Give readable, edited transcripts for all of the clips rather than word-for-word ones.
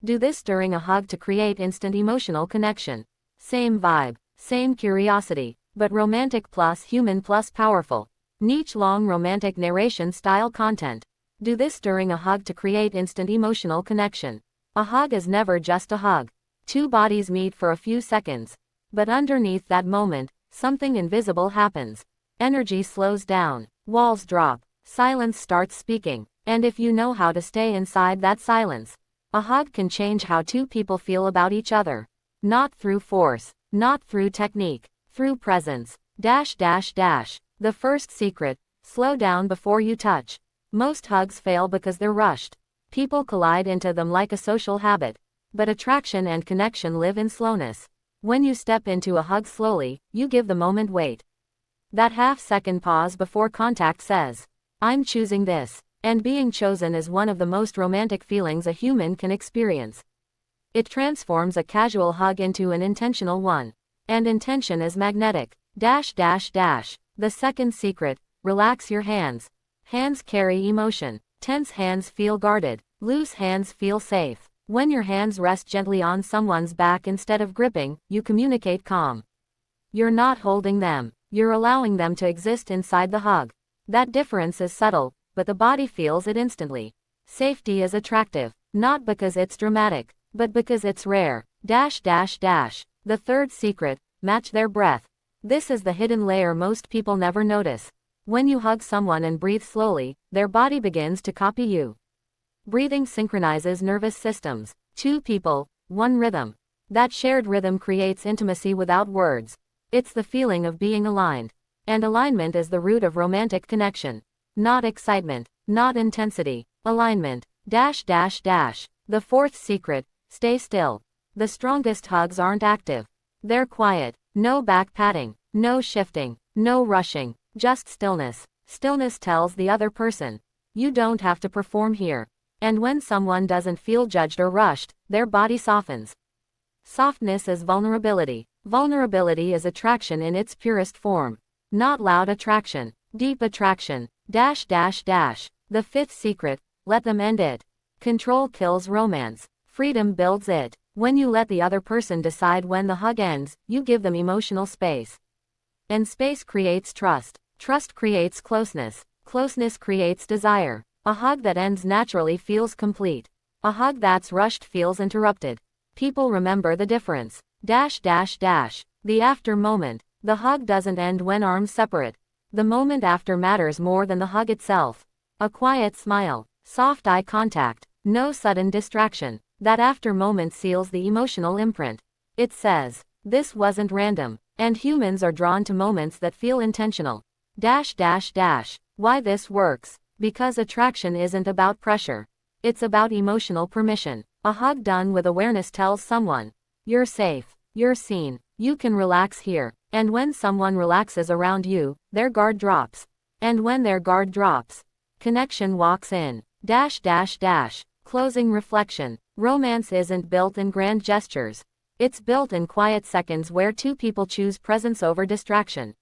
Do this during a hug to create instant emotional connection. Same vibe, same curiosity, but romantic plus human plus powerful. Niche long romantic narration style content. Do this during a hug to create instant emotional connection. A hug is never just a hug. Two bodies meet for a few seconds. But underneath that moment, something invisible happens. Energy slows down, walls drop, silence starts speaking, and if you know how to stay inside that silence, a hug can change how two people feel about each other. Not through force, not through technique, through presence. The first secret: slow down before you touch. Most hugs fail because they're rushed. People collide into them like a social habit. But attraction and connection live in slowness. When you step into a hug slowly, you give the moment weight. That half-second pause before contact says, "I'm choosing this." And being chosen is one of the most romantic feelings a human can experience. It transforms a casual hug into an intentional one. And intention is magnetic. The second secret: relax your hands. Hands carry emotion. Tense hands feel guarded. Loose hands feel safe. When your hands rest gently on someone's back instead of gripping, you communicate calm. You're not holding them. You're allowing them to exist inside the hug. That difference is subtle, but the body feels it instantly. Safety is attractive, not because it's dramatic, but because it's rare. The third secret: match their breath. This is the hidden layer most people never notice. When you hug someone and breathe slowly, their body begins to copy you. Breathing synchronizes nervous systems. Two people, one rhythm. That shared rhythm creates intimacy without words. It's the feeling of being aligned. And alignment is the root of romantic connection. Not excitement, not intensity, alignment. The fourth secret: stay still. The strongest hugs aren't active. They're quiet. No back patting, no shifting, no rushing, just stillness. Stillness tells the other person, you don't have to perform here. And when someone doesn't feel judged or rushed, their body softens. Softness is vulnerability. Vulnerability is attraction in its purest form. Not loud attraction, deep attraction. The fifth secret: let them end it. Control kills romance. Freedom builds it. When you let the other person decide when the hug ends, you give them emotional space. And space creates trust. Trust creates closeness. Closeness creates desire. A hug that ends naturally feels complete. A hug that's rushed feels interrupted. People remember the difference. The after moment. The hug doesn't end when arms separate. The moment after matters more than the hug itself. A quiet smile, soft eye contact, no sudden distraction. That after moment seals the emotional imprint. It says, this wasn't random. And humans are drawn to moments that feel intentional. Why this works? Because attraction isn't about pressure. It's about emotional permission. A hug done with awareness tells someone, you're safe, you're seen, you can relax here. And when someone relaxes around you, their guard drops. And when their guard drops, connection walks in. Closing reflection. Romance isn't built in grand gestures. It's built in quiet seconds where two people choose presence over distraction.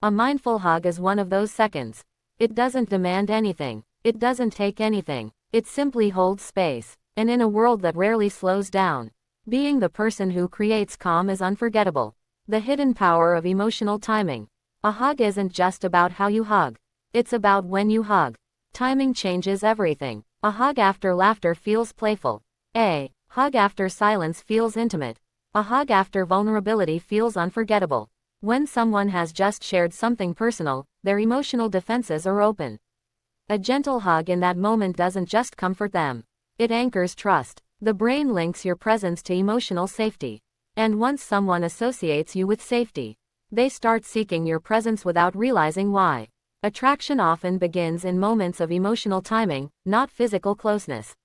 A mindful hug is one of those seconds. It doesn't demand anything. It doesn't take anything. It simply holds space. And in a world that rarely slows down, being the person who creates calm is unforgettable. The hidden power of emotional timing. A hug isn't just about how you hug. It's about when you hug. Timing changes everything. A hug after laughter feels playful. A hug after silence feels intimate. A hug after vulnerability feels unforgettable. When someone has just shared something personal, their emotional defenses are open. A gentle hug in that moment doesn't just comfort them. It anchors trust. The brain links your presence to emotional safety. And once someone associates you with safety, they start seeking your presence without realizing why. Attraction often begins in moments of emotional timing, not physical closeness.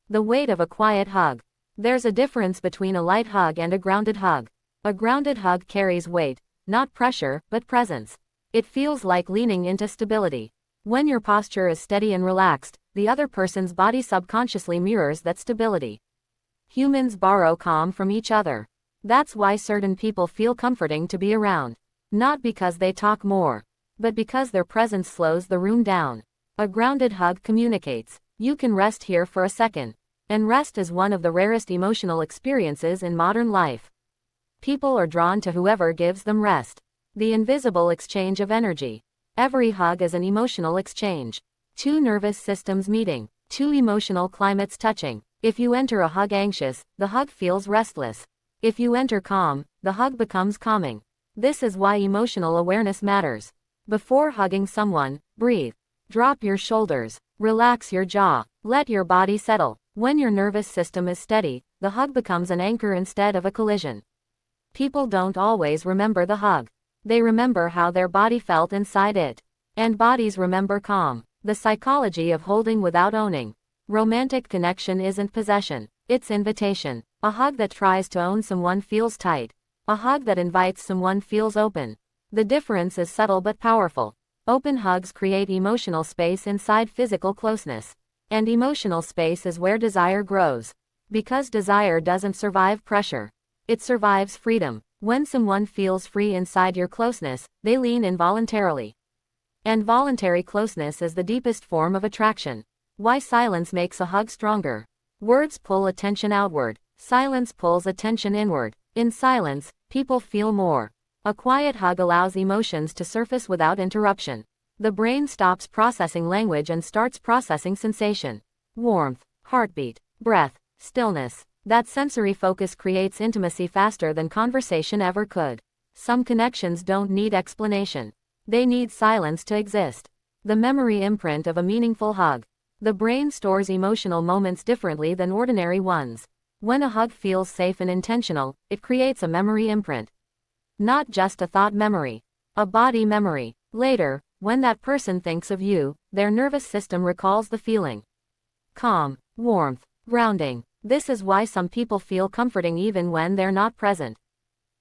The weight of a quiet hug. There's a difference between a light hug and a grounded hug. A grounded hug carries weight, not pressure, but presence. It feels like leaning into stability. When your posture is steady and relaxed, the other person's body subconsciously mirrors that stability. Humans borrow calm from each other. That's why certain people feel comforting to be around. Not because they talk more, but because their presence slows the room down. A grounded hug communicates, you can rest here for a second. And rest is one of the rarest emotional experiences in modern life. People are drawn to whoever gives them rest. The invisible exchange of energy. Every hug is an emotional exchange. Two nervous systems meeting. Two emotional climates touching. If you enter a hug anxious, the hug feels restless. If you enter calm, the hug becomes calming. This is why emotional awareness matters. Before hugging someone, breathe. Drop your shoulders. Relax your jaw. Let your body settle. When your nervous system is steady, the hug becomes an anchor instead of a collision. People don't always remember the hug. They remember how their body felt inside it. And bodies remember calm. The psychology of holding without owning. Romantic connection isn't possession. It's invitation. A hug that tries to own someone feels tight. A hug that invites someone feels open. The difference is subtle but powerful. Open hugs create emotional space inside physical closeness. And emotional space is where desire grows. Because desire doesn't survive pressure. It survives freedom. When someone feels free inside your closeness, they lean in voluntarily. And voluntary closeness is the deepest form of attraction. Why silence makes a hug stronger. Words pull attention outward. Silence pulls attention inward. In silence, people feel more. A quiet hug allows emotions to surface without interruption. The brain stops processing language and starts processing sensation. Warmth, heartbeat, breath, stillness. That sensory focus creates intimacy faster than conversation ever could. Some connections don't need explanation. They need silence to exist. The memory imprint of a meaningful hug. The brain stores emotional moments differently than ordinary ones. When a hug feels safe and intentional, it creates a memory imprint. Not just a thought memory. A body memory. Later, when that person thinks of you, their nervous system recalls the feeling. Calm, warmth, grounding. This is why some people feel comforting even when they're not present.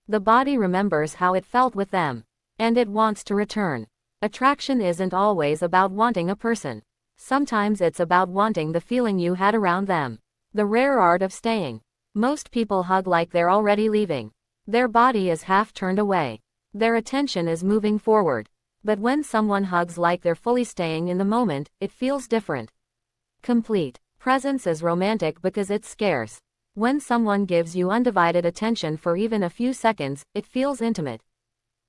The body remembers how it felt with them. And it wants to return. Attraction isn't always about wanting a person. Sometimes it's about wanting the feeling you had around them. The rare art of staying. Most people hug like they're already leaving. Their body is half turned away. Their attention is moving forward. But when someone hugs like they're fully staying in the moment, it feels different. Complete. Presence is romantic because it's scarce. When someone gives you undivided attention for even a few seconds, it feels intimate.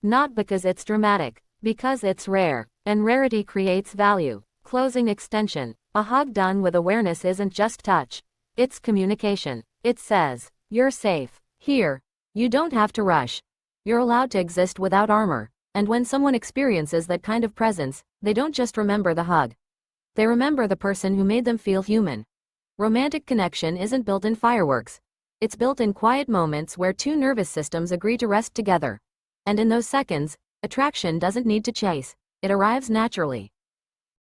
Not because it's dramatic, because it's rare, and rarity creates value. Closing extension. A hug done with awareness isn't just touch. It's communication. It says, you're safe. Here. You don't have to rush. You're allowed to exist without armor. And when someone experiences that kind of presence, they don't just remember the hug. They remember the person who made them feel human. Romantic connection isn't built in fireworks. It's built in quiet moments where two nervous systems agree to rest together. And in those seconds, attraction doesn't need to chase. It arrives naturally.